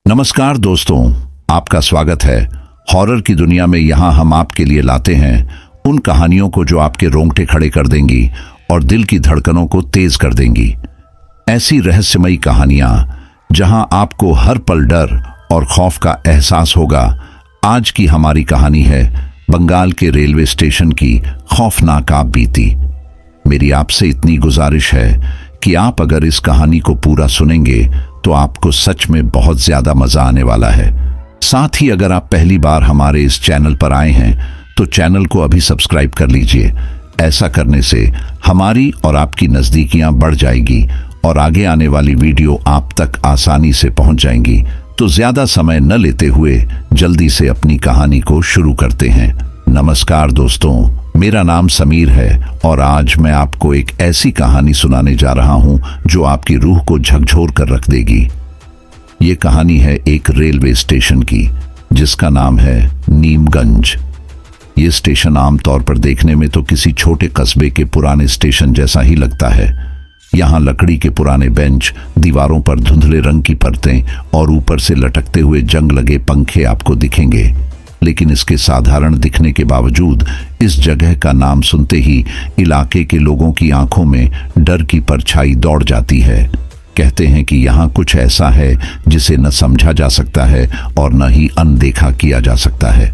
नमस्कार दोस्तों, आपका स्वागत है। हॉरर की दुनिया में यहाँ हम आपके लिए लाते हैं उन कहानियों को जो आपके रोंगटे खड़े कर देंगी और दिल की धड़कनों को तेज कर देंगी। ऐसी रहस्यमयी कहानियां जहां आपको हर पल डर और खौफ का एहसास होगा। आज की हमारी कहानी है बंगाल के रेलवे स्टेशन की खौफनाक आप बीती। मेरी आपसे इतनी गुजारिश है कि आप अगर इस कहानी को पूरा सुनेंगे तो आपको सच में बहुत ज्यादा मजा आने वाला है। साथ ही अगर आप पहली बार हमारे इस चैनल पर आए हैं तो चैनल को अभी सब्सक्राइब कर लीजिए। ऐसा करने से हमारी और आपकी नजदीकियां बढ़ जाएगी और आगे आने वाली वीडियो आप तक आसानी से पहुंच जाएंगी। तो ज्यादा समय न लेते हुए जल्दी से अपनी कहानी को शुरू करते हैं। नमस्कार दोस्तों, मेरा नाम समीर है और आज मैं आपको एक ऐसी कहानी सुनाने जा रहा हूं जो आपकी रूह को झकझोर कर रख देगी। ये कहानी है एक रेलवे स्टेशन की जिसका नाम है नीमगंज। ये स्टेशन आमतौर पर देखने में तो किसी छोटे कस्बे के पुराने स्टेशन जैसा ही लगता है। यहाँ लकड़ी के पुराने बेंच, दीवारों पर धुंधले रंग की परतें और ऊपर से लटकते हुए जंग लगे पंखे आपको दिखेंगे। लेकिन इसके साधारण दिखने के बावजूद इस जगह का नाम सुनते ही इलाके के लोगों की आंखों में डर की परछाई दौड़ जाती है। कहते हैं कि यहाँ कुछ ऐसा है जिसे न समझा जा सकता है और न ही अनदेखा किया जा सकता है।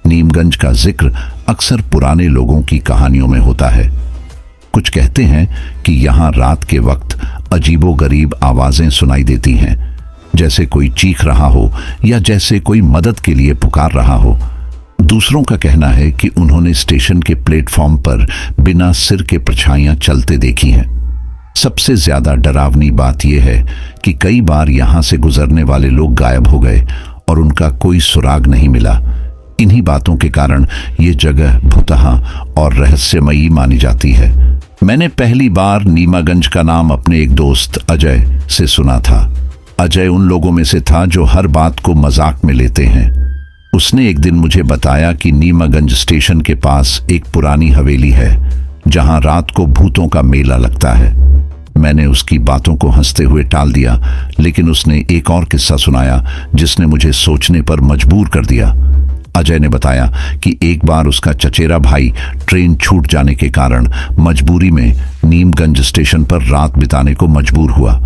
नीमगंज का जिक्र अक्सर पुराने लोगों की कहानियों में होता है। कुछ कहते हैं कि यहाँ रात के वक्त अजीबोगरीब आवाजें सुनाई देती हैं, जैसे कोई चीख रहा हो या जैसे कोई मदद के लिए पुकार रहा हो। दूसरों का कहना है कि उन्होंने स्टेशन के प्लेटफॉर्म पर बिना सिर के परछाइयां चलते देखी हैं। सबसे ज्यादा डरावनी बात यह है कि कई बार यहां से गुजरने वाले लोग गायब हो गए और उनका कोई सुराग नहीं मिला। इन्हीं बातों के कारण ये जगह भुतहा और रहस्यमयी मानी जाती है। मैंने पहली बार नीमगंज का नाम अपने एक दोस्त अजय से सुना था। अजय उन लोगों में से था जो हर बात को मजाक में लेते हैं। उसने एक दिन मुझे बताया कि नीमगंज स्टेशन के पास एक पुरानी हवेली है जहां रात को भूतों का मेला लगता है। मैंने उसकी बातों को हंसते हुए टाल दिया, लेकिन उसने एक और किस्सा सुनाया जिसने मुझे सोचने पर मजबूर कर दिया। अजय ने बताया कि एक बार उसका चचेरा भाई ट्रेन छूट जाने के कारण मजबूरी में नीमगंज स्टेशन पर रात बिताने को मजबूर हुआ।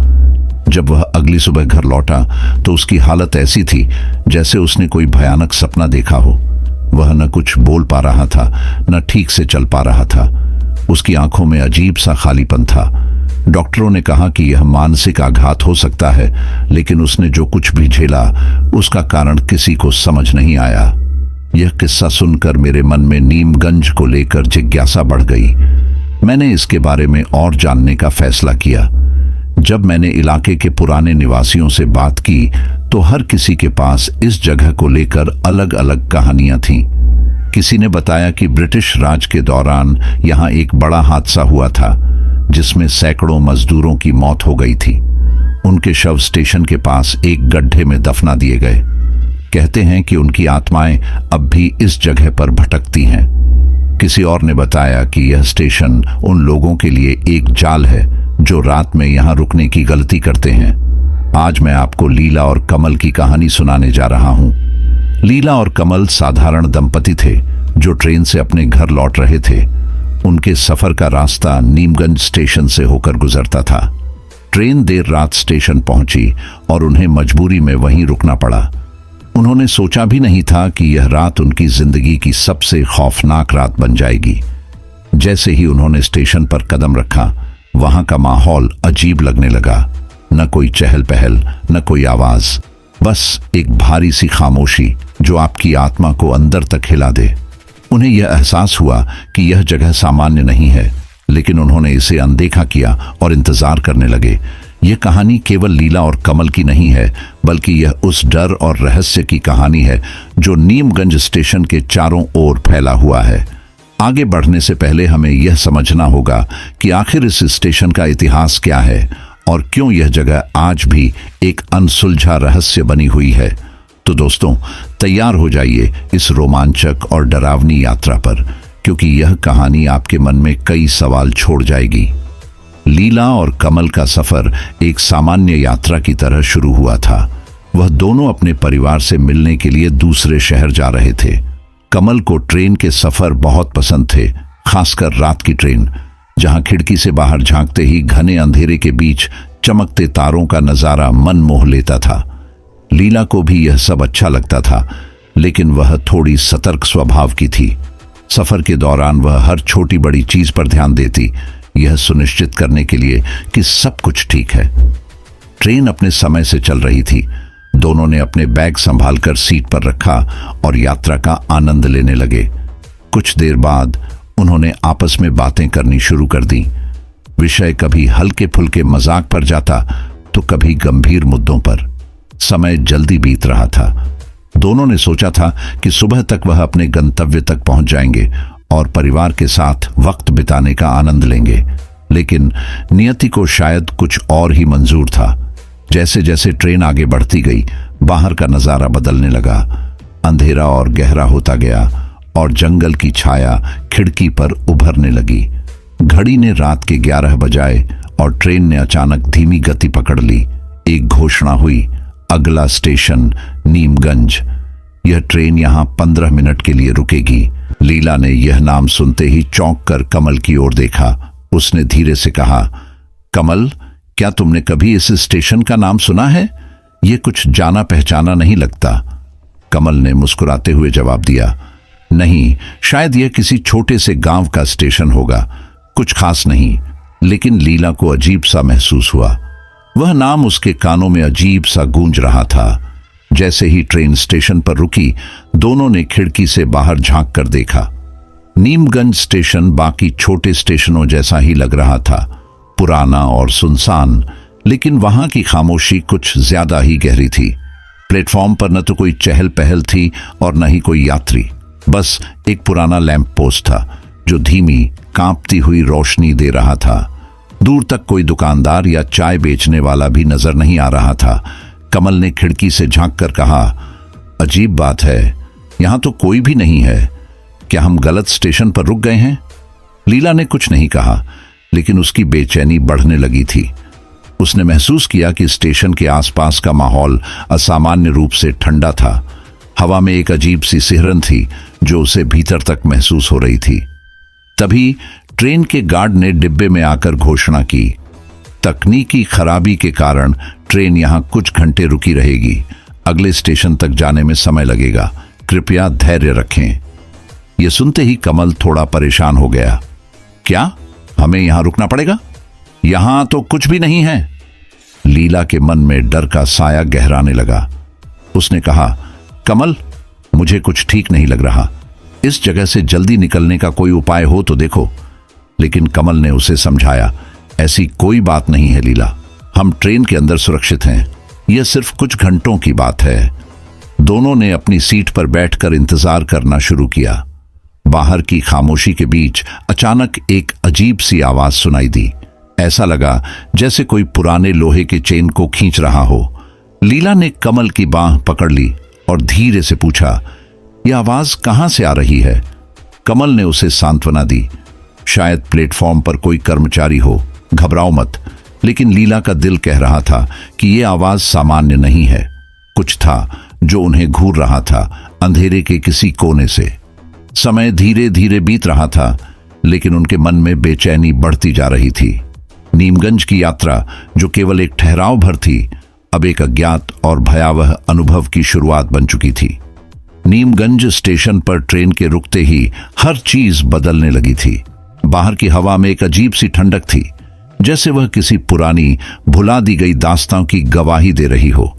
जब वह अगली सुबह घर लौटा तो उसकी हालत ऐसी थी जैसे उसने कोई भयानक सपना देखा हो। वह न कुछ बोल पा रहा था, न ठीक से चल पा रहा था। उसकी आंखों में अजीब सा खालीपन था। डॉक्टरों ने कहा कि यह मानसिक आघात हो सकता है, लेकिन उसने जो कुछ भी झेला उसका कारण किसी को समझ नहीं आया। यह किस्सा सुनकर मेरे मन में नीमगंज को लेकर जिज्ञासा बढ़ गई। मैंने इसके बारे में और जानने का फैसला किया। जब मैंने इलाके के पुराने निवासियों से बात की तो हर किसी के पास इस जगह को लेकर अलग अलग कहानियां थीं। किसी ने बताया कि ब्रिटिश राज के दौरान यहाँ एक बड़ा हादसा हुआ था जिसमें सैकड़ों मजदूरों की मौत हो गई थी। उनके शव स्टेशन के पास एक गड्ढे में दफना दिए गए। कहते हैं कि उनकी आत्माएं अब भी इस जगह पर भटकती हैं। किसी और ने बताया कि यह स्टेशन उन लोगों के लिए एक जाल है जो रात में यहाँ रुकने की गलती करते हैं। आज मैं आपको लीला और कमल की कहानी सुनाने जा रहा हूँ। लीला और कमल साधारण दंपति थे जो ट्रेन से अपने घर लौट रहे थे। उनके सफर का रास्ता नीमगंज स्टेशन से होकर गुजरता था। ट्रेन देर रात स्टेशन पहुंची और उन्हें मजबूरी में वहीं रुकना पड़ा। उन्होंने सोचा भी नहीं था कि यह रात उनकी जिंदगी की सबसे खौफनाक रात बन जाएगी। जैसे ही उन्होंने स्टेशन पर कदम रखा, वहां का माहौल अजीब लगने लगा। न कोई चहल पहल, न कोई आवाज, बस एक भारी सी खामोशी जो आपकी आत्मा को अंदर तक हिला दे। उन्हें यह एहसास हुआ कि यह जगह सामान्य नहीं है, लेकिन उन्होंने इसे अनदेखा किया और इंतजार करने लगे। यह कहानी केवल लीला और कमल की नहीं है, बल्कि यह उस डर और रहस्य की कहानी है जो नीमगंज स्टेशन के चारों ओर फैला हुआ है। आगे बढ़ने से पहले हमें यह समझना होगा कि आखिर इस स्टेशन का इतिहास क्या है और क्यों यह जगह आज भी एक अनसुलझा रहस्य बनी हुई है। तो दोस्तों, तैयार हो जाइए इस रोमांचक और डरावनी यात्रा पर, क्योंकि यह कहानी आपके मन में कई सवाल छोड़ जाएगी। लीला और कमल का सफर एक सामान्य यात्रा की तरह शुरू हुआ था। वह दोनों अपने परिवार से मिलने के लिए दूसरे शहर जा रहे थे। कमल को ट्रेन के सफर बहुत पसंद थे, खासकर रात की ट्रेन, जहां खिड़की से बाहर झांकते ही घने अंधेरे के बीच चमकते तारों का नजारा मन मोह लेता था। लीला को भी यह सब अच्छा लगता था, लेकिन वह थोड़ी सतर्क स्वभाव की थी। सफर के दौरान वह हर छोटी बड़ी चीज पर ध्यान देती, यह सुनिश्चित करने के लिए कि सब कुछ ठीक है। ट्रेन अपने समय से चल रही थी। दोनों ने अपने बैग संभालकर सीट पर रखा और यात्रा का आनंद लेने लगे। कुछ देर बाद उन्होंने आपस में बातें करनी शुरू कर दी। विषय कभी हल्के फुल्के मजाक पर जाता तो कभी गंभीर मुद्दों पर। समय जल्दी बीत रहा था। दोनों ने सोचा था कि सुबह तक वह अपने गंतव्य तक पहुंच जाएंगे और परिवार के साथ वक्त बिताने का आनंद लेंगे, लेकिन नियति को शायद कुछ और ही मंजूर था। जैसे जैसे ट्रेन आगे बढ़ती गई, बाहर का नजारा बदलने लगा। अंधेरा और गहरा होता गया और जंगल की छाया खिड़की पर उभरने लगी। घड़ी ने रात के 11 बजाए और ट्रेन ने अचानक धीमी गति पकड़ ली। एक घोषणा हुई, अगला स्टेशन नीमगंज। यह ट्रेन यहां 15 मिनट के लिए रुकेगी। लीला ने यह नाम सुनते ही चौंक कर कमल की ओर देखा। उसने धीरे से कहा, कमल, क्या तुमने कभी इस स्टेशन का नाम सुना है? यह कुछ जाना पहचाना नहीं लगता। कमल ने मुस्कुराते हुए जवाब दिया, नहीं, शायद यह किसी छोटे से गांव का स्टेशन होगा, कुछ खास नहीं। लेकिन लीला को अजीब सा महसूस हुआ। वह नाम उसके कानों में अजीब सा गूंज रहा था। जैसे ही ट्रेन स्टेशन पर रुकी, दोनों ने खिड़की से बाहर झांक कर देखा। नीमगंज स्टेशन बाकी छोटे स्टेशनों जैसा ही लग रहा था, पुराना और सुनसान, लेकिन वहां की खामोशी कुछ ज्यादा ही गहरी थी। प्लेटफॉर्म पर न तो कोई चहल पहल थी और न ही कोई यात्री। बस एक पुराना लैंप पोस्ट था जो धीमी कांपती हुई रोशनी दे रहा था। दूर तक कोई दुकानदार या चाय बेचने वाला भी नजर नहीं आ रहा था। कमल ने खिड़की से झांककर कहा, अजीब बात है, यहां तो कोई भी नहीं है। क्या हम गलत स्टेशन पर रुक गए हैं? लीला ने कुछ नहीं कहा, लेकिन उसकी बेचैनी बढ़ने लगी थी। उसने महसूस किया कि स्टेशन के आसपास का माहौल असामान्य रूप से ठंडा था। हवा में एक अजीब सी सिहरन थी जो उसे भीतर तक महसूस हो रही थी। तभी ट्रेन के गार्ड ने डिब्बे में आकर घोषणा की, तकनीकी खराबी के कारण ट्रेन यहां कुछ घंटे रुकी रहेगी। अगले स्टेशन तक जाने में समय लगेगा, कृपया धैर्य रखें। यह सुनते ही कमल थोड़ा परेशान हो गया। क्या हमें यहां रुकना पड़ेगा? यहां तो कुछ भी नहीं है। लीला के मन में डर का साया गहराने लगा। उसने कहा, कमल, मुझे कुछ ठीक नहीं लग रहा। इस जगह से जल्दी निकलने का कोई उपाय हो तो देखो। लेकिन कमल ने उसे समझाया, ऐसी कोई बात नहीं है लीला, हम ट्रेन के अंदर सुरक्षित हैं। यह सिर्फ कुछ घंटों की बात है। दोनों ने अपनी सीट पर बैठकर इंतजार करना शुरू किया। बाहर की खामोशी के बीच अचानक एक अजीब सी आवाज सुनाई दी। ऐसा लगा जैसे कोई पुराने लोहे के चेन को खींच रहा हो। लीला ने कमल की बांह पकड़ ली और धीरे से पूछा, यह आवाज कहां से आ रही है? कमल ने उसे सांत्वना दी, शायद प्लेटफॉर्म पर कोई कर्मचारी हो, घबराओ मत। लेकिन लीला का दिल कह रहा था कि यह आवाज सामान्य नहीं है। कुछ था जो उन्हें घूर रहा था, अंधेरे के किसी कोने से। समय धीरे धीरे बीत रहा था, लेकिन उनके मन में बेचैनी बढ़ती जा रही थी। नीमगंज की यात्रा, जो केवल एक ठहराव भर थी, अब एक अज्ञात और भयावह अनुभव की शुरुआत बन चुकी थी। नीमगंज स्टेशन पर ट्रेन के रुकते ही हर चीज बदलने लगी थी। बाहर की हवा में एक अजीब सी ठंडक थी, जैसे वह किसी पुरानी भुला दी गई दास्तां की गवाही दे रही हो।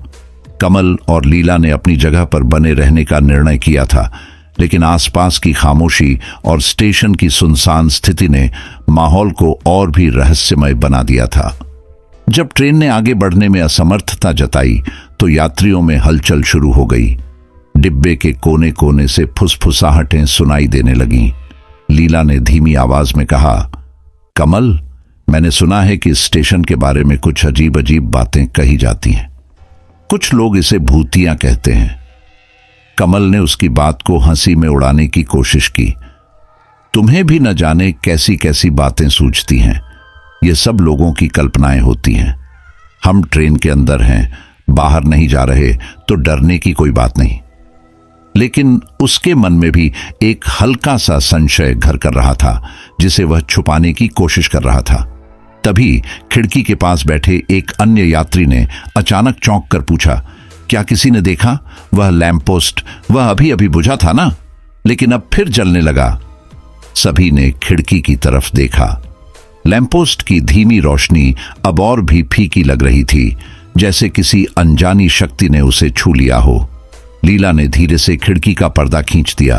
कमल और लीला ने अपनी जगह पर बने रहने का निर्णय किया था, लेकिन आसपास की खामोशी और स्टेशन की सुनसान स्थिति ने माहौल को और भी रहस्यमय बना दिया था। जब ट्रेन ने आगे बढ़ने में असमर्थता जताई तो यात्रियों में हलचल शुरू हो गई। डिब्बे के कोने कोने से फुसफुसाहटें सुनाई देने लगीं। लीला ने धीमी आवाज में कहा, कमल, मैंने सुना है कि स्टेशन के बारे में कुछ अजीब अजीब बातें कही जाती हैं। कुछ लोग इसे भूतियां कहते हैं। कमल ने उसकी बात को हंसी में उड़ाने की कोशिश की। तुम्हें भी न जाने कैसी कैसी बातें सूझती हैं। ये सब लोगों की कल्पनाएं होती हैं। हम ट्रेन के अंदर हैं, बाहर नहीं जा रहे तो डरने की कोई बात नहीं। लेकिन उसके मन में भी एक हल्का सा संशय घर कर रहा था, जिसे वह छुपाने की कोशिश कर रहा था। तभी खिड़की के पास बैठे एक अन्य यात्री ने अचानक चौंक कर पूछा, क्या किसी ने देखा? वह लैंप पोस्ट, वह अभी अभी बुझा था ना, लेकिन अब फिर जलने लगा। सभी ने खिड़की की तरफ देखा। लैंपपोस्ट की धीमी रोशनी अब और भी फीकी लग रही थी, जैसे किसी अनजानी शक्ति ने उसे छू लिया हो। लीला ने धीरे से खिड़की का पर्दा खींच दिया।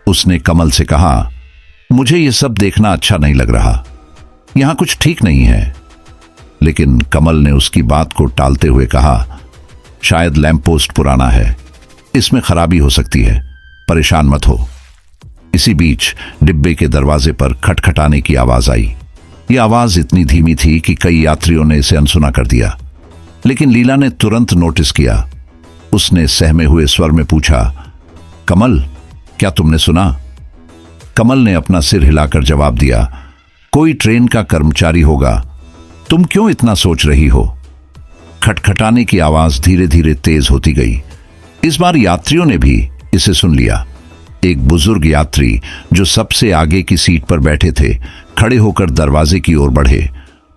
उसने कमल से कहा, मुझे ये सब देखना अच्छा नहीं लग रहा, यहां कुछ ठीक नहीं है। लेकिन कमल ने उसकी बात को टालते हुए कहा, शायद लैंपपोस्ट पुराना है, इसमें खराबी हो सकती है, परेशान मत हो। इसी बीच डिब्बे के दरवाजे पर खटखटाने की आवाज आई। यह आवाज इतनी धीमी थी कि कई यात्रियों ने इसे अनसुना कर दिया, लेकिन लीला ने तुरंत नोटिस किया। उसने सहमे हुए स्वर में पूछा, कमल, क्या तुमने सुना? कमल ने अपना सिर हिलाकर जवाब दिया, कोई ट्रेन का कर्मचारी होगा, तुम क्यों इतना सोच रही हो? खटखटाने की आवाज धीरे धीरे तेज होती गई। इस बार यात्रियों ने भी इसे सुन लिया। एक बुजुर्ग यात्री जो सबसे आगे की सीट पर बैठे थे, खड़े होकर दरवाजे की ओर बढ़े।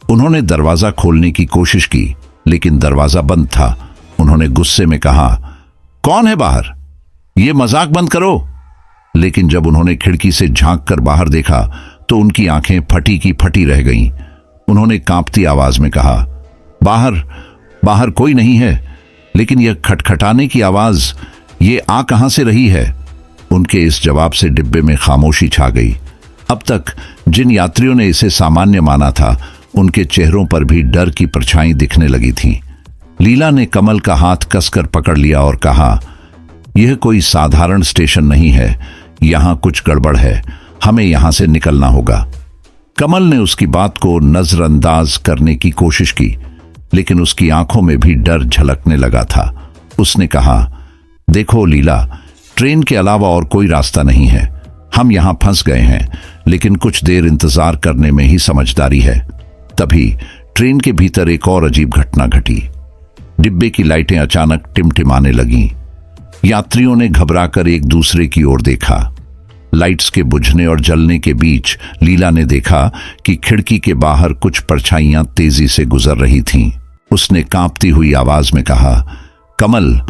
उन्होंने दरवाजा खोलने की कोशिश की, लेकिन दरवाजा बंद था। उन्होंने गुस्से में कहा, कौन है बाहर? ये मजाक बंद करो। लेकिन जब उन्होंने खिड़की से झांक कर बाहर देखा तो उनकी आंखें फटी की फटी रह गईं। उन्होंने कांपती आवाज में कहा, बाहर बाहर कोई नहीं है। लेकिन यह खटखटाने की आवाज, ये आ कहां से रही है? उनके इस जवाब से डिब्बे में खामोशी छा गई। अब तक जिन यात्रियों ने इसे सामान्य माना था, उनके चेहरों पर भी डर की परछाई दिखने लगी थी। लीला ने कमल का हाथ कसकर पकड़ लिया और कहा, यह कोई साधारण स्टेशन नहीं है, यहां कुछ गड़बड़ है, हमें यहां से निकलना होगा। कमल ने उसकी बात को नजरअंदाज करने की कोशिश की, लेकिन उसकी आंखों में भी डर झलकने लगा था। उसने कहा, देखो लीला, ट्रेन के अलावा और कोई रास्ता नहीं है, हम यहां फंस गए हैं, लेकिन कुछ देर इंतजार करने में ही समझदारी है। तभी ट्रेन के भीतर एक और अजीब घटना घटी। डिब्बे की लाइटें अचानक टिमटिमाने लगीं। यात्रियों ने घबराकर एक दूसरे की ओर देखा। लाइट्स के बुझने और जलने के बीच लीला ने देखा कि खिड़की के बाहर कुछ परछाइयां तेजी से गुजर रही थीं। उसने कांपती हुई आवाज में कहा, कमल,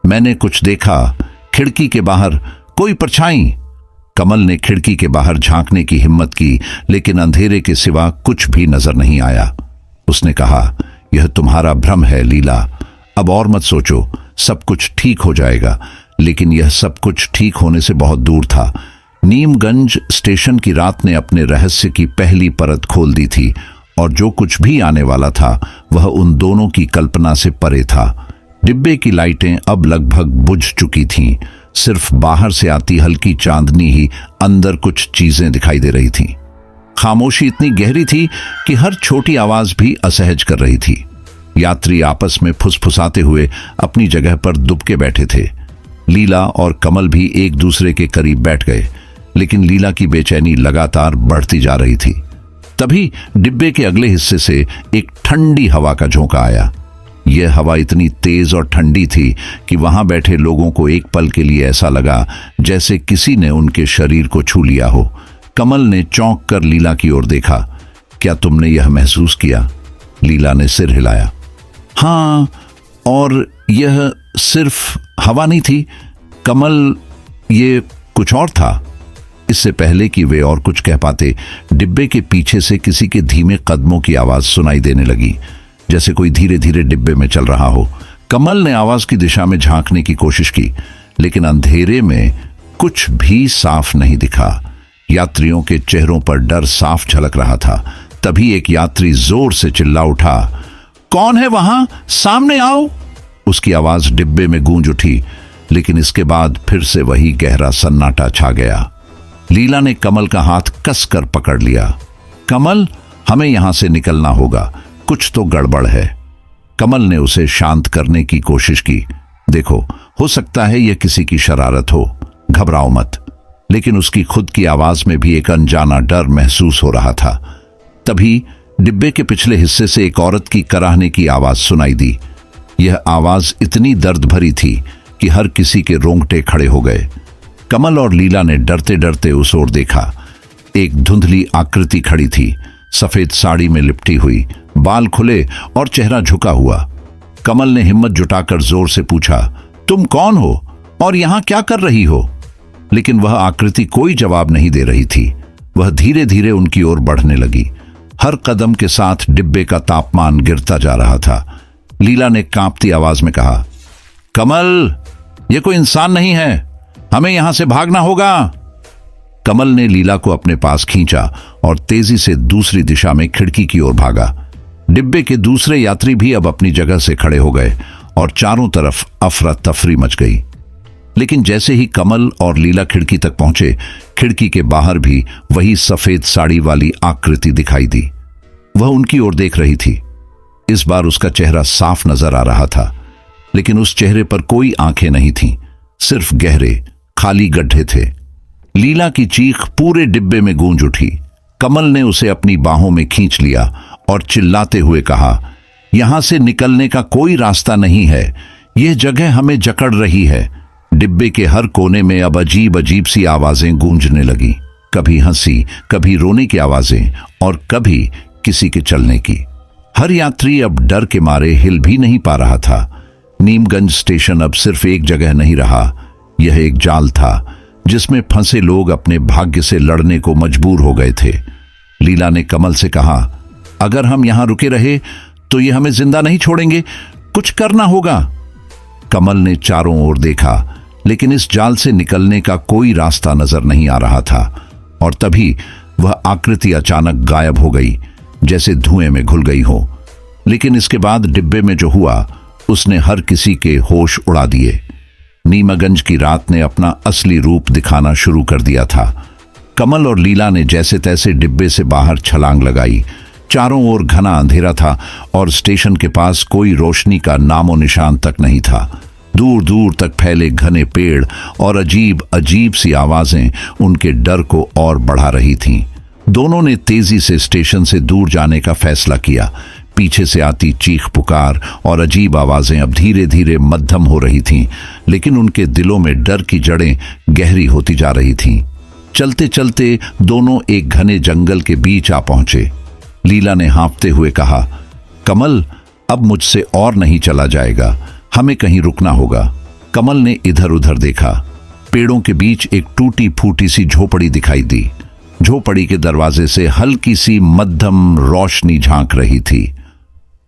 मैंने कुछ देखा, खिड़की के बाहर कोई परछाई। कमल ने खिड़की के बाहर झांकने की हिम्मत की, लेकिन अंधेरे के सिवा कुछ भी नजर नहीं आया। उसने कहा, यह तुम्हारा भ्रम है लीला, अब और मत सोचो, सब कुछ ठीक हो जाएगा। लेकिन यह सब कुछ ठीक होने से बहुत दूर था। नीमगंज स्टेशन की रात ने अपने रहस्य की पहली परत खोल दी थी, और जो कुछ भी आने वाला था वह उन दोनों की कल्पना से परे था। डिब्बे की लाइटें अब लगभग बुझ चुकी थीं। सिर्फ बाहर से आती हल्की चांदनी ही अंदर कुछ चीजें दिखाई दे रही थीं। खामोशी इतनी गहरी थी कि हर छोटी आवाज भी असहज कर रही थी। यात्री आपस में फुसफुसाते हुए अपनी जगह पर दुबके बैठे थे। लीला और कमल भी एक दूसरे के करीब बैठ गए, लेकिन लीला की बेचैनी लगातार बढ़ती जा रही थी। तभी डिब्बे के अगले हिस्से से एक ठंडी हवा का झोंका आया। यह हवा इतनी तेज और ठंडी थी कि वहां बैठे लोगों को एक पल के लिए ऐसा लगा जैसे किसी ने उनके शरीर को छू लिया हो। कमल ने चौंक कर लीला की ओर देखा। क्या तुमने यह महसूस किया? लीला ने सिर हिलाया। हाँ, और यह सिर्फ हवा नहीं थी कमल, ये कुछ और था। इससे पहले कि वे और कुछ कह पाते, डिब्बे के पीछे से किसी के धीमे कदमों की आवाज सुनाई देने लगी, जैसे कोई धीरे धीरे डिब्बे में चल रहा हो। कमल ने आवाज की दिशा में झांकने की कोशिश की, लेकिन अंधेरे में कुछ भी साफ नहीं दिखा। यात्रियों के चेहरों पर डर साफ झलक रहा था। तभी एक यात्री जोर से चिल्ला उठा, कौन है वहां? सामने आओ। उसकी आवाज डिब्बे में गूंज उठी, लेकिन इसके बाद फिर से वही गहरा सन्नाटा छा गया। लीला ने कमल का हाथ कसकर पकड़ लिया। कमल, हमें यहां से निकलना होगा, कुछ तो गड़बड़ है। कमल ने उसे शांत करने की कोशिश की। देखो, हो सकता है यह किसी की शरारत हो, घबराओ मत। लेकिन उसकी खुद की आवाज में भी एक अनजाना डर महसूस हो रहा था। तभी डिब्बे के पिछले हिस्से से एक औरत की कराहने की आवाज सुनाई दी। यह आवाज इतनी दर्द भरी थी कि हर किसी के रोंगटे खड़े हो गए। कमल और लीला ने डरते डरते उस ओर देखा। एक धुंधली आकृति खड़ी थी, सफेद साड़ी में लिपटी हुई, बाल खुले और चेहरा झुका हुआ। कमल ने हिम्मत जुटाकर जोर से पूछा, तुम कौन हो और यहां क्या कर रही हो? लेकिन वह आकृति कोई जवाब नहीं दे रही थी। वह धीरे धीरे उनकी ओर बढ़ने लगी। हर कदम के साथ डिब्बे का तापमान गिरता जा रहा था। लीला ने कांपती आवाज में कहा, कमल, यह कोई इंसान नहीं है, हमें यहां से भागना होगा। कमल ने लीला को अपने पास खींचा और तेजी से दूसरी दिशा में खिड़की की ओर भागा। डिब्बे के दूसरे यात्री भी अब अपनी जगह से खड़े हो गए और चारों तरफ अफरा तफरी मच गई। लेकिन जैसे ही कमल और लीला खिड़की तक पहुंचे, खिड़की के बाहर भी वही सफेद साड़ी वाली आकृति दिखाई दी। वह उनकी ओर देख रही थी। इस बार उसका चेहरा साफ नजर आ रहा था, लेकिन उस चेहरे पर कोई आंखें नहीं थीं, सिर्फ गहरे खाली गड्ढे थे। लीला की चीख पूरे डिब्बे में गूंज उठी। कमल ने उसे अपनी बाहों में खींच लिया और चिल्लाते हुए कहा, यहां से निकलने का कोई रास्ता नहीं है, यह जगह हमें जकड़ रही है। डिब्बे के हर कोने में अब अजीब अजीब सी आवाजें गूंजने लगी, कभी हंसी, कभी रोने की आवाजें और कभी किसी के चलने की। हर यात्री अब डर के मारे हिल भी नहीं पा रहा था। नीमगंज स्टेशन अब सिर्फ एक जगह नहीं रहा, यह एक जाल था जिसमें फंसे लोग अपने भाग्य से लड़ने को मजबूर हो गए थे। लीला ने कमल से कहा, अगर हम यहां रुके रहे तो ये हमें जिंदा नहीं छोड़ेंगे, कुछ करना होगा। कमल ने चारों ओर देखा, लेकिन इस जाल से निकलने का कोई रास्ता नजर नहीं आ रहा था। और तभी वह आकृति अचानक गायब हो गई, जैसे धुएं में घुल गई हो। लेकिन इसके बाद डिब्बे में जो हुआ उसने हर किसी के होश उड़ा दिए। नीमगंज की रात ने अपना असली रूप दिखाना शुरू कर दिया था। कमल और लीला ने जैसे तैसे डिब्बे से बाहर छलांग लगाई। चारों ओर घना अंधेरा था और स्टेशन के पास कोई रोशनी का नामो निशान तक नहीं था। दूर दूर तक फैले घने पेड़ और अजीब अजीब सी आवाजें उनके डर को और बढ़ा रही थीं। दोनों ने तेजी से स्टेशन से दूर जाने का फैसला किया। पीछे से आती चीख पुकार और अजीब आवाजें अब धीरे धीरे मध्यम हो रही थीं, लेकिन उनके दिलों में डर की जड़ें गहरी होती जा रही थीं। चलते चलते दोनों एक घने जंगल के बीच आ पहुंचे। लीला ने हाँफते हुए कहा, कमल, अब मुझसे और नहीं चला जाएगा, हमें कहीं रुकना होगा। कमल ने इधर उधर देखा। पेड़ों के बीच एक टूटी फूटी सी झोपड़ी दिखाई दी। झोपड़ी के दरवाजे से हल्की सी मध्यम रोशनी झांक रही थी।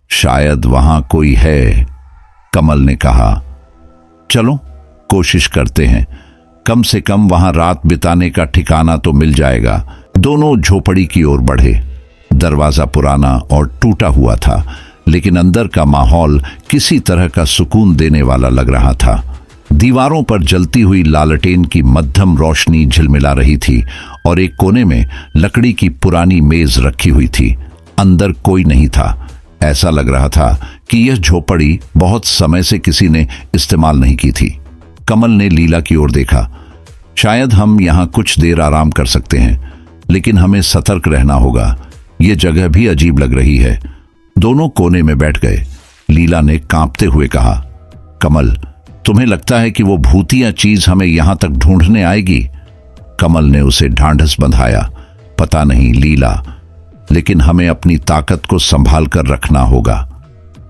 शायद वहां कोई है, कमल ने कहा। चलो कोशिश करते हैं, कम से कम वहां रात बिताने का ठिकाना तो मिल जाएगा। दोनों झोपड़ी की ओर बढ़े। दरवाजा पुराना और टूटा हुआ था, लेकिन अंदर का माहौल किसी तरह का सुकून देने वाला लग रहा था। दीवारों पर जलती हुई लालटेन की मध्यम रोशनी झिलमिला रही थी और एक कोने में लकड़ी की पुरानी मेज रखी हुई थी। अंदर कोई नहीं था। ऐसा लग रहा था कि यह झोपड़ी बहुत समय से किसी ने इस्तेमाल नहीं की थी। कमल ने लीला की ओर देखा। शायद हम यहां कुछ देर आराम कर सकते हैं, लेकिन हमें सतर्क रहना होगा। यह जगह भी अजीब लग रही है। दोनों कोने में बैठ गए। लीला ने कांपते हुए कहा, कमल, तुम्हें लगता है कि वो भूतिया चीज हमें यहां तक ढूंढने आएगी? कमल ने उसे ढांढस बंधाया, पता नहीं लीला, लेकिन हमें अपनी ताकत को संभाल कर रखना होगा।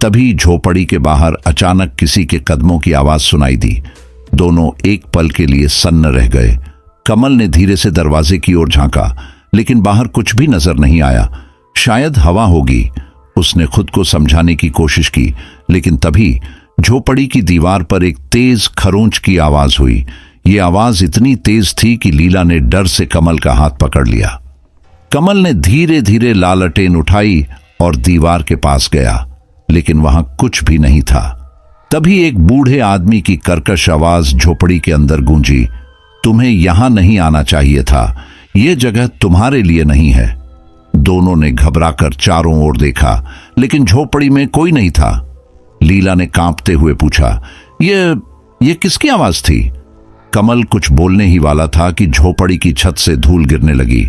तभी झोपड़ी के बाहर अचानक किसी के कदमों की आवाज सुनाई दी। दोनों एक पल के लिए सन्न रह गए। कमल ने धीरे से दरवाजे की ओर झांका, लेकिन बाहर कुछ भी नजर नहीं आया। शायद हवा होगी, उसने खुद को समझाने की कोशिश की, लेकिन तभी झोपड़ी की दीवार पर एक तेज खरोंच की आवाज हुई। यह आवाज इतनी तेज थी कि लीला ने डर से कमल का हाथ पकड़ लिया। कमल ने धीरे धीरे लालटेन उठाई और दीवार के पास गया, लेकिन वहां कुछ भी नहीं था। तभी एक बूढ़े आदमी की कर्कश आवाज झोपड़ी के अंदर गूंजी, तुम्हें यहां नहीं आना चाहिए था, यह जगह तुम्हारे लिए नहीं है। दोनों ने घबराकर चारों ओर देखा, लेकिन झोपड़ी में कोई नहीं था। लीला ने कांपते हुए पूछा, ये किसकी आवाज थी? कमल कुछ बोलने ही वाला था कि झोपड़ी की छत से धूल गिरने लगी।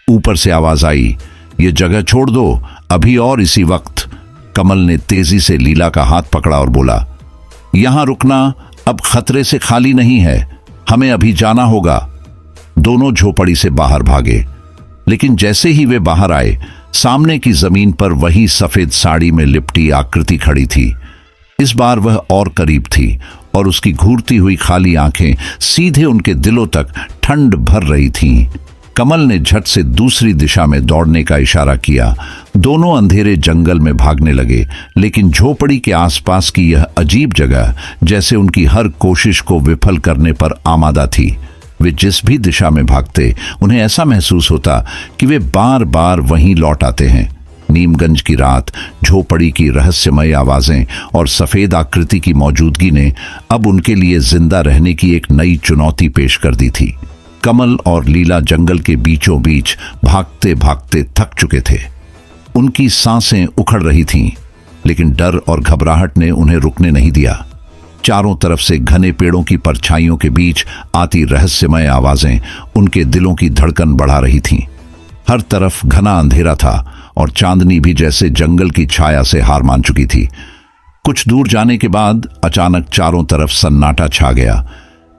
ऊपर से आवाज आई, ये जगह छोड़ दो, अभी और इसी वक्त। कमल ने तेजी से लीला का हाथ पकड़ा और बोला, यहां रुकना अब खतरे से खाली नहीं है, हमें अभी जाना होगा। दोनों झोपड़ी से बाहर भागे, लेकिन जैसे ही वे बाहर आए, सामने की जमीन पर वही सफेद साड़ी में लिपटी आकृति खड़ी थी। इस बार वह और करीब थी और उसकी घूरती हुई खाली आंखें सीधे उनके दिलों तक ठंड भर रही थीं। कमल ने झट से दूसरी दिशा में दौड़ने का इशारा किया। दोनों अंधेरे जंगल में भागने लगे, लेकिन झोपड़ी के आसपास की यह अजीब जगह जैसे उनकी हर कोशिश को विफल करने पर आमादा थी। वे जिस भी दिशा में भागते, उन्हें ऐसा महसूस होता कि वे बार बार वहीं लौट आते हैं। नीमगंज की रात, झोपड़ी की रहस्यमय आवाजें और सफेद आकृति की मौजूदगी ने अब उनके लिए जिंदा रहने की एक नई चुनौती पेश कर दी थी। कमल और लीला जंगल के बीचों बीच भागते भागते थक चुके थे। उनकी सांसें उखड़ रही थीं, लेकिन डर और घबराहट ने उन्हें रुकने नहीं दिया। चारों तरफ से घने पेड़ों की परछाइयों के बीच आती रहस्यमय आवाजें उनके दिलों की धड़कन बढ़ा रही थीं। हर तरफ घना अंधेरा था और चांदनी भी जैसे जंगल की छाया से हार मान चुकी थी। कुछ दूर जाने के बाद अचानक चारों तरफ सन्नाटा छा गया।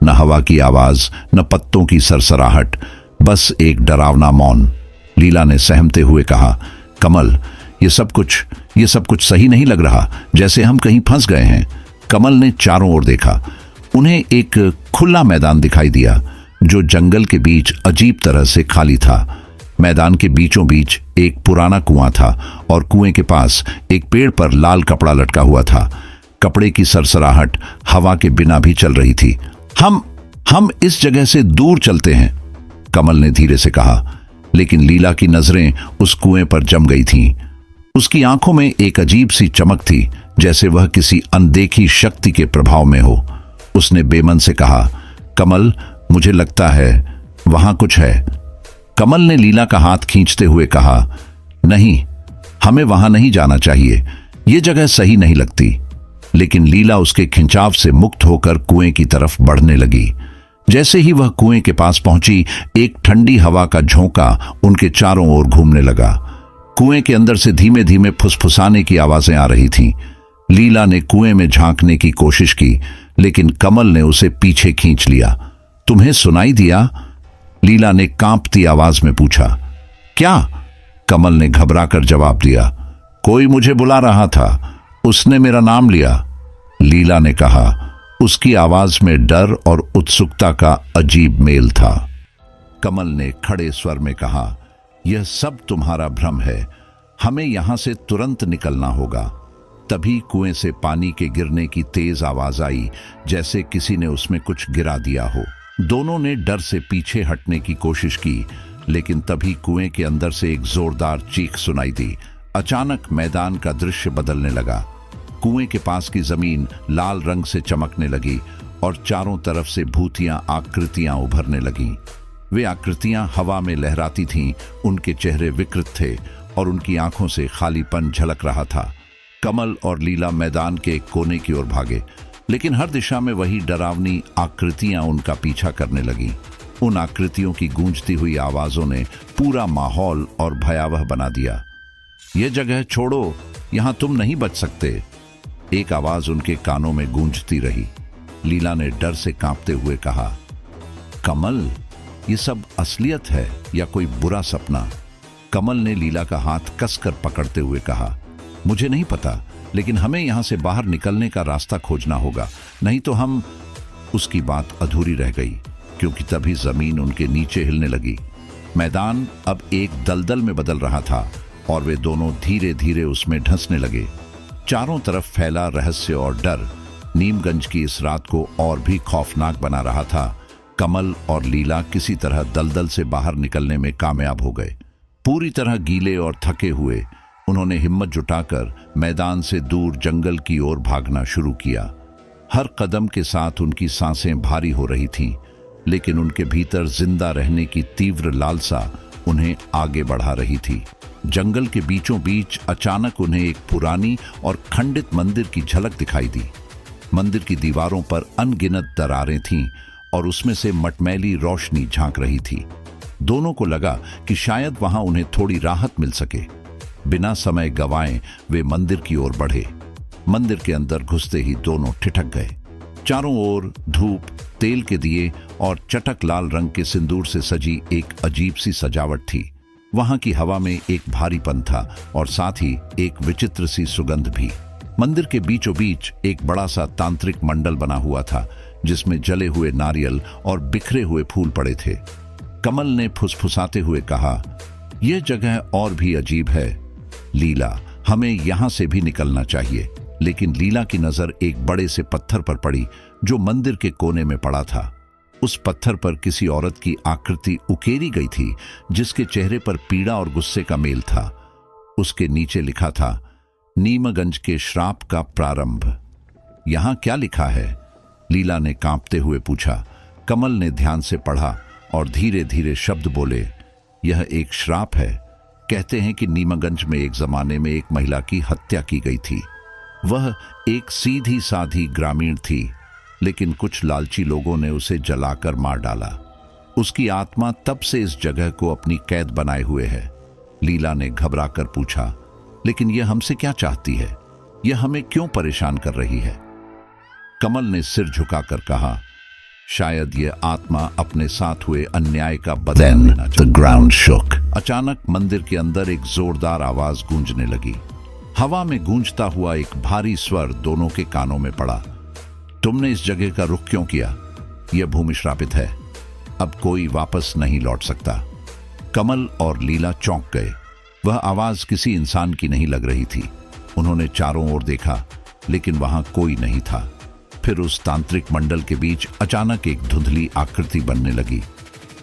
न हवा की आवाज, न पत्तों की सरसराहट, बस एक डरावना मौन। लीला ने सहमते हुए कहा, कमल, ये सब कुछ सही नहीं लग रहा, जैसे हम कहीं फंस गए हैं। कमल ने चारों ओर देखा। उन्हें एक खुला मैदान दिखाई दिया जो जंगल के बीच अजीब तरह से खाली था। मैदान के बीचों बीच एक पुराना कुआं था और कुएं के पास एक पेड़ पर लाल कपड़ा लटका हुआ था। कपड़े की सरसराहट हवा के बिना भी चल रही थी। हम इस जगह से दूर चलते हैं, कमल ने धीरे से कहा, लेकिन लीला की नजरें उस कुएं पर जम गई थीं। उसकी आंखों में एक अजीब सी चमक थी, जैसे वह किसी अनदेखी शक्ति के प्रभाव में हो। उसने बेमन से कहा, कमल, मुझे लगता है वहां कुछ है। कमल ने लीला का हाथ खींचते हुए कहा, नहीं, हमें वहां नहीं जाना चाहिए, यह जगह सही नहीं लगती। लेकिन लीला उसके खिंचाव से मुक्त होकर कुएं की तरफ बढ़ने लगी। जैसे ही वह कुएं के पास पहुंची, एक ठंडी हवा का झोंका उनके चारों ओर घूमने लगा। कुएं के अंदर से धीमे धीमे फुसफुसाने की आवाजें आ रही थीं। लीला ने कुएं में झांकने की कोशिश की, लेकिन कमल ने उसे पीछे खींच लिया। तुम्हें सुनाई दिया? लीला ने कांपती आवाज में पूछा। क्या? कमल ने घबराकर जवाब दिया, कोई मुझे बुला रहा था, उसने मेरा नाम लिया, लीला ने कहा। उसकी आवाज में डर और उत्सुकता का अजीब मेल था। कमल ने खड़े स्वर में कहा, यह सब तुम्हारा भ्रम है, हमें यहां से तुरंत निकलना होगा। तभी कुएं से पानी के गिरने की तेज आवाज आई, जैसे किसी ने उसमें कुछ गिरा दिया हो। दोनों ने डर से पीछे हटने की कोशिश की, लेकिन तभी कुएं के अंदर से एक जोरदार चीख सुनाई दी। अचानक मैदान का दृश्य बदलने लगा। कुएं के पास की जमीन लाल रंग से चमकने लगी और चारों तरफ से भूतियां आकृतियां उभरने लगीं। वे आकृतियां हवा में लहराती थीं, उनके चेहरे विकृत थे और उनकी आंखों से खालीपन झलक रहा था। कमल और लीला मैदान के एक कोने की ओर भागे, लेकिन हर दिशा में वही डरावनी आकृतियां उनका पीछा करने लगीं। उन आकृतियों की गूंजती हुई आवाजों ने पूरा माहौल और भयावह बना दिया। यह जगह छोड़ो, यहां तुम नहीं बच सकते, एक आवाज उनके कानों में गूंजती रही। लीला ने डर से कांपते हुए कहा, कमल, ये सब असलियत है या कोई बुरा सपना? कमल ने लीला का हाथ कसकर पकड़ते हुए कहा, मुझे नहीं पता, लेकिन हमें यहां से बाहर निकलने का रास्ता खोजना होगा, नहीं तो हम। उसकी बात अधूरी रह गई, क्योंकि तभी जमीन उनके नीचे हिलने लगी। मैदान अब एक दलदल में बदल रहा था और वे दोनों धीरे धीरे उसमें धंसने लगे। चारों तरफ फैला रहस्य और डर नीमगंज की इस रात को और भी खौफनाक बना रहा था। कमल और लीला किसी तरह दलदल से बाहर निकलने में कामयाब हो गए। पूरी तरह गीले और थके हुए उन्होंने हिम्मत जुटाकर मैदान से दूर जंगल की ओर भागना शुरू किया। हर कदम के साथ उनकी सांसें भारी हो रही थीं, लेकिन उनके भीतर जिंदा रहने की तीव्र लालसा उन्हें आगे बढ़ा रही थी। जंगल के बीचों बीच अचानक उन्हें एक पुरानी और खंडित मंदिर की झलक दिखाई दी। मंदिर की दीवारों पर अनगिनत दरारें थीं और उसमें से मटमैली रोशनी झांक रही थी। दोनों को लगा कि शायद वहां उन्हें थोड़ी राहत मिल सके। बिना समय गंवाए वे मंदिर की ओर बढ़े। मंदिर के अंदर घुसते ही दोनों ठिठक गए। चारों ओर धूप, तेल के दिए और चटक लाल रंग के सिंदूर से सजी एक अजीब सी सजावट थी। वहां की हवा में एक भारीपन था और साथ ही एक विचित्र सी सुगंध भी। मंदिर के बीचों बीच एक बड़ा सा तांत्रिक मंडल बना हुआ था, जिसमें जले हुए नारियल और बिखरे हुए फूल पड़े थे। कमल ने फुसफुसाते हुए कहा, यह जगह और भी अजीब है लीला, हमें यहां से भी निकलना चाहिए। लेकिन लीला की नजर एक बड़े से पत्थर पर पड़ी जो मंदिर के कोने में पड़ा था। उस पत्थर पर किसी औरत की आकृति उकेरी गई थी, जिसके चेहरे पर पीड़ा और गुस्से का मेल था। उसके नीचे लिखा था, नीमगंज के श्राप का प्रारंभ। यहां क्या लिखा है? लीला ने कांपते हुए पूछा। कमल ने ध्यान से पढ़ा और धीरे धीरे शब्द बोले, यह एक श्राप है। कहते हैं कि नीमगंज में एक जमाने में एक महिला की हत्या की गई थी। वह एक सीधी साधी ग्रामीण थी, लेकिन कुछ लालची लोगों ने उसे जलाकर मार डाला। उसकी आत्मा तब से इस जगह को अपनी कैद बनाए हुए है। लीला ने घबराकर पूछा, लेकिन यह हमसे क्या चाहती है? यह हमें क्यों परेशान कर रही है? कमल ने सिर झुकाकर कहा, शायद यह आत्मा अपने साथ हुए अन्याय का बदला लेना चाहती है। The ground shook। अचानक मंदिर के अंदर एक जोरदार आवाज गूंजने लगी। हवा में गूंजता हुआ एक भारी स्वर दोनों के कानों में पड़ा। तुमने इस जगह का रुख क्यों किया? यह भूमि श्रापित है, अब कोई वापस नहीं लौट सकता। कमल और लीला चौंक गए। वह आवाज किसी इंसान की नहीं लग रही थी। उन्होंने चारों ओर देखा, लेकिन वहां कोई नहीं था। फिर उस तांत्रिक मंडल के बीच अचानक एक धुंधली आकृति बनने लगी।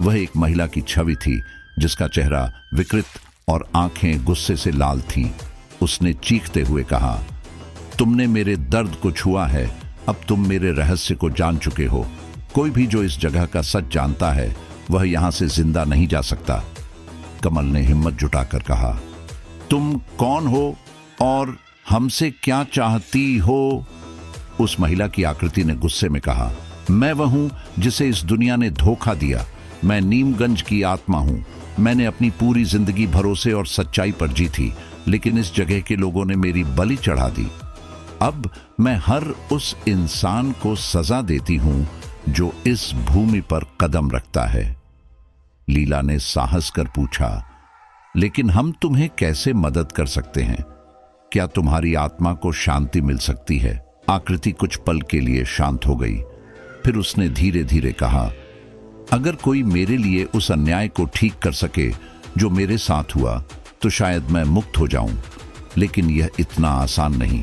वह एक महिला की छवि थी, जिसका चेहरा विकृत और आंखें गुस्से से लाल थीं। उसने चीखते हुए कहा, तुमने मेरे दर्द को छुआ है, अब तुम मेरे रहस्य को जान चुके हो। कोई भी जो इस जगह का सच जानता है, वह यहां से जिंदा नहीं जा सकता। कमल ने हिम्मत जुटाकर कहा, तुम कौन हो और हमसे क्या चाहती हो? उस महिला की आकृति ने गुस्से में कहा, मैं वह हूं जिसे इस दुनिया ने धोखा दिया। मैं नीमगंज की आत्मा हूं। मैंने अपनी पूरी जिंदगी भरोसे और सच्चाई पर जी थी, लेकिन इस जगह के लोगों ने मेरी बलि चढ़ा दी। अब मैं हर उस इंसान को सजा देती हूं जो इस भूमि पर कदम रखता है। लीला ने साहस कर पूछा, लेकिन हम तुम्हें कैसे मदद कर सकते हैं? क्या तुम्हारी आत्मा को शांति मिल सकती है? आकृति कुछ पल के लिए शांत हो गई। फिर उसने धीरे धीरे कहा, अगर कोई मेरे लिए उस अन्याय को ठीक कर सके जो मेरे साथ हुआ, तो शायद मैं मुक्त हो जाऊं। लेकिन यह इतना आसान नहीं।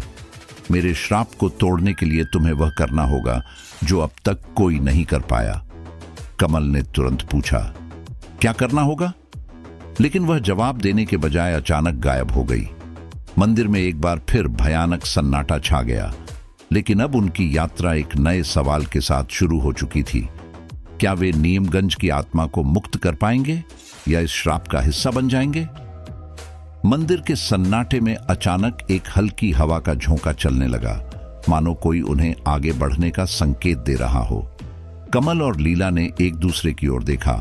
मेरे श्राप को तोड़ने के लिए तुम्हें वह करना होगा जो अब तक कोई नहीं कर पाया। कमल ने तुरंत पूछा, क्या करना होगा? लेकिन वह जवाब देने के बजाय अचानक गायब हो गई। मंदिर में एक बार फिर भयानक सन्नाटा छा गया, लेकिन अब उनकी यात्रा एक नए सवाल के साथ शुरू हो चुकी थी। क्या वे नीमगंज की आत्मा को मुक्त कर पाएंगे या इस श्राप का हिस्सा बन जाएंगे? मंदिर के सन्नाटे में अचानक एक हल्की हवा का झोंका चलने लगा, मानो कोई उन्हें आगे बढ़ने का संकेत दे रहा हो। कमल और लीला ने एक दूसरे की ओर देखा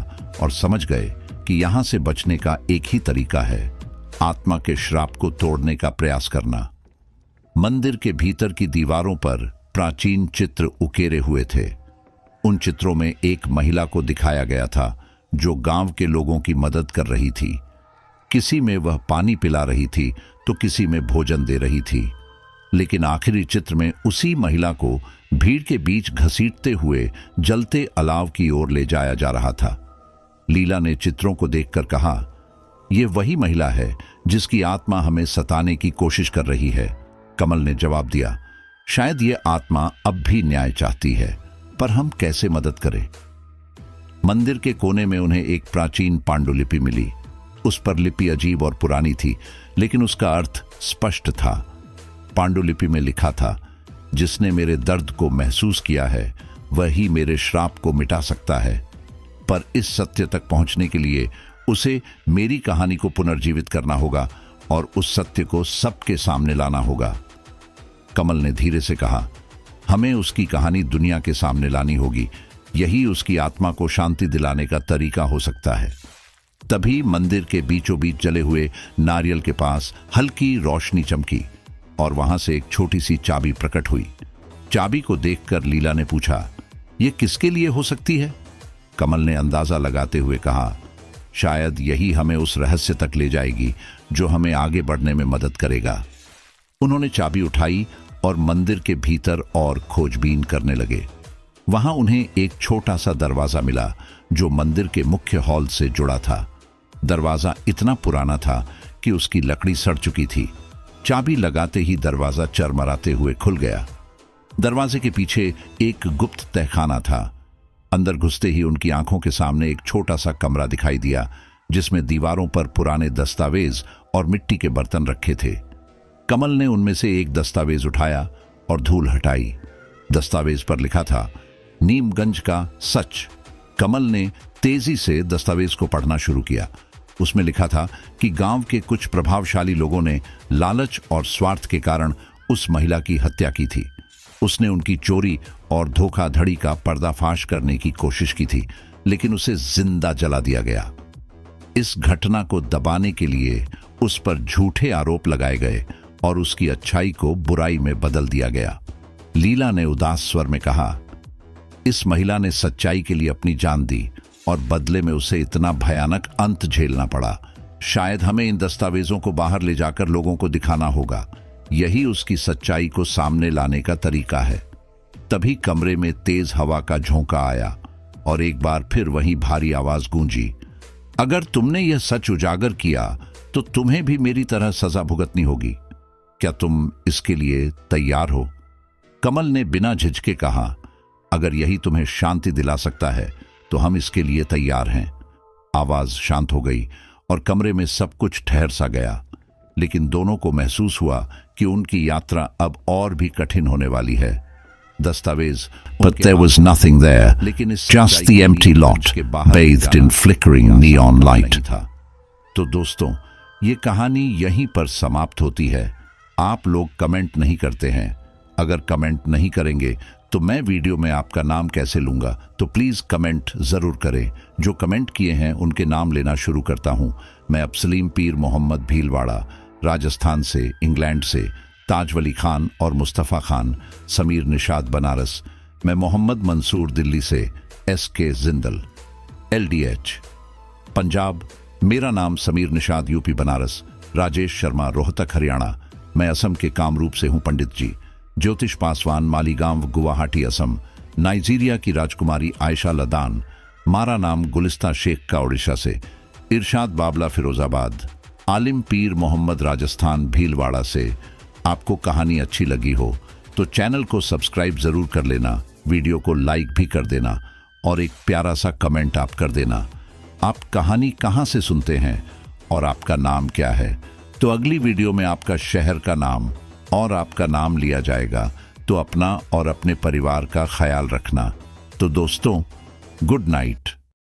और समझ गए कि यहां से बचने का एक ही तरीका है, आत्मा के श्राप को तोड़ने का प्रयास करना। मंदिर के भीतर की दीवारों पर प्राचीन चित्र उकेरे हुए थे। उन चित्रों में एक महिला को दिखाया गया था जो गांव के लोगों की मदद कर रही थी। किसी में वह पानी पिला रही थी तो किसी में भोजन दे रही थी। लेकिन आखिरी चित्र में उसी महिला को भीड़ के बीच घसीटते हुए जलते अलाव की ओर ले जाया जा रहा था। लीला ने चित्रों को देखकर कहा, यह वही महिला है जिसकी आत्मा हमें सताने की कोशिश कर रही है। कमल ने जवाब दिया, शायद यह आत्मा अब भी न्याय चाहती है, पर हम कैसे मदद करें? मंदिर के कोने में उन्हें एक प्राचीन पांडुलिपि मिली। उस पर लिपि अजीब और पुरानी थी, लेकिन उसका अर्थ स्पष्ट था। पांडुलिपि में लिखा था, जिसने मेरे दर्द को महसूस किया है वही मेरे श्राप को मिटा सकता है, पर इस सत्य तक पहुंचने के लिए उसे मेरी कहानी को पुनर्जीवित करना होगा और उस सत्य को सबके सामने लाना होगा। कमल ने धीरे से कहा, हमें उसकी कहानी दुनिया के सामने लानी होगी। यही उसकी आत्मा को शांति दिलाने का तरीका हो सकता है। तभी मंदिर के बीचों बीच जले हुए नारियल के पास हल्की रोशनी चमकी और वहां से एक छोटी सी चाबी प्रकट हुई। चाबी को देखकर लीला ने पूछा, यह किसके लिए हो सकती है? कमल ने अंदाजा लगाते हुए कहा, शायद यही हमें उस रहस्य तक ले जाएगी जो हमें आगे बढ़ने में मदद करेगा। उन्होंने चाबी उठाई और मंदिर के भीतर और खोजबीन करने लगे। वहां उन्हें एक छोटा सा दरवाजा मिला जो मंदिर के मुख्य हॉल से जुड़ा था। दरवाजा इतना पुराना था कि उसकी लकड़ी सड़ चुकी थी। चाबी लगाते ही दरवाजा चरमराते हुए खुल गया। दरवाजे के पीछे एक गुप्त तहखाना था। अंदर घुसते ही उनकी आंखों के सामने एक छोटा सा कमरा दिखाई दिया जिसमें दीवारों पर पुराने दस्तावेज और मिट्टी के बर्तन रखे थे। कमल ने उनमें से एक दस्तावेज उठाया और धूल हटाई। दस्तावेज पर लिखा था, नीमगंज का सच। कमल ने तेजी से दस्तावेज को पढ़ना शुरू किया। उसमें लिखा था कि गांव के कुछ प्रभावशाली लोगों ने लालच और स्वार्थ के कारण उस महिला की हत्या की थी। उसने उनकी चोरी और धोखाधड़ी का पर्दाफाश करने की कोशिश की थी, लेकिन उसे जिंदा जला दिया गया। इस घटना को दबाने के लिए उस पर झूठे आरोप लगाए गए और उसकी अच्छाई को बुराई में बदल दिया गया। लीला ने उदास स्वर में कहा, इस महिला ने सच्चाई के लिए अपनी जान दी और बदले में उसे इतना भयानक अंत झेलना पड़ा। शायद हमें इन दस्तावेजों को बाहर ले जाकर लोगों को दिखाना होगा। यही उसकी सच्चाई को सामने लाने का तरीका है। तभी कमरे में तेज हवा का झोंका आया और एक बार फिर वही भारी आवाज गूंजी, अगर तुमने यह सच उजागर किया तो तुम्हें भी मेरी तरह सजा भुगतनी होगी। क्या तुम इसके लिए तैयार हो? कमल ने बिना झिझके कहा, अगर यही तुम्हें शांति दिला सकता है तो हम इसके लिए तैयार हैं। आवाज शांत हो गई और कमरे में सब कुछ ठहर सा गया, लेकिन दोनों को महसूस हुआ कि उनकी यात्रा अब और भी कठिन होने वाली है। दस्तावेज, But there was nothing there, लेकिन इस just the empty lot, bathed in flickering neon light. था। तो दोस्तों, ये कहानी यहीं पर समाप्त होती है। आप लोग कमेंट नहीं करते हैं। अगर कमेंट नहीं करेंगे तो मैं वीडियो में आपका नाम कैसे लूंगा? तो प्लीज कमेंट जरूर करें। जो कमेंट किए हैं उनके नाम लेना शुरू करता हूं। मैं अब सलीम पीर मोहम्मद भीलवाड़ा, राजस्थान से, इंग्लैंड से, ताज वली खान और मुस्तफ़ा खान, समीर निशाद बनारस, मैं मोहम्मद मंसूर दिल्ली से, SK जिंदल LDH पंजाब, मेरा नाम समीर निशाद यूपी बनारस, राजेश शर्मा रोहतक हरियाणा, मैं असम के कामरूप से हूं पंडित जी, ज्योतिष पासवान मालीगांव गुवाहाटी असम, नाइजीरिया की राजकुमारी आयशा लदान, मारा नाम गुलिस्ता शेख का उड़ीसा से, इरशाद बाबला फिरोजाबाद, आलिम पीर मोहम्मद राजस्थान भीलवाड़ा से। आपको कहानी अच्छी लगी हो तो चैनल को सब्सक्राइब जरूर कर लेना, वीडियो को लाइक भी कर देना और एक प्यारा सा कमेंट आप कर देना। आप कहानी कहाँ से सुनते हैं और आपका नाम क्या है? तो अगली वीडियो में आपका शहर का नाम और आपका नाम लिया जाएगा। तो अपना और अपने परिवार का ख्याल रखना। तो दोस्तों, गुड नाइट।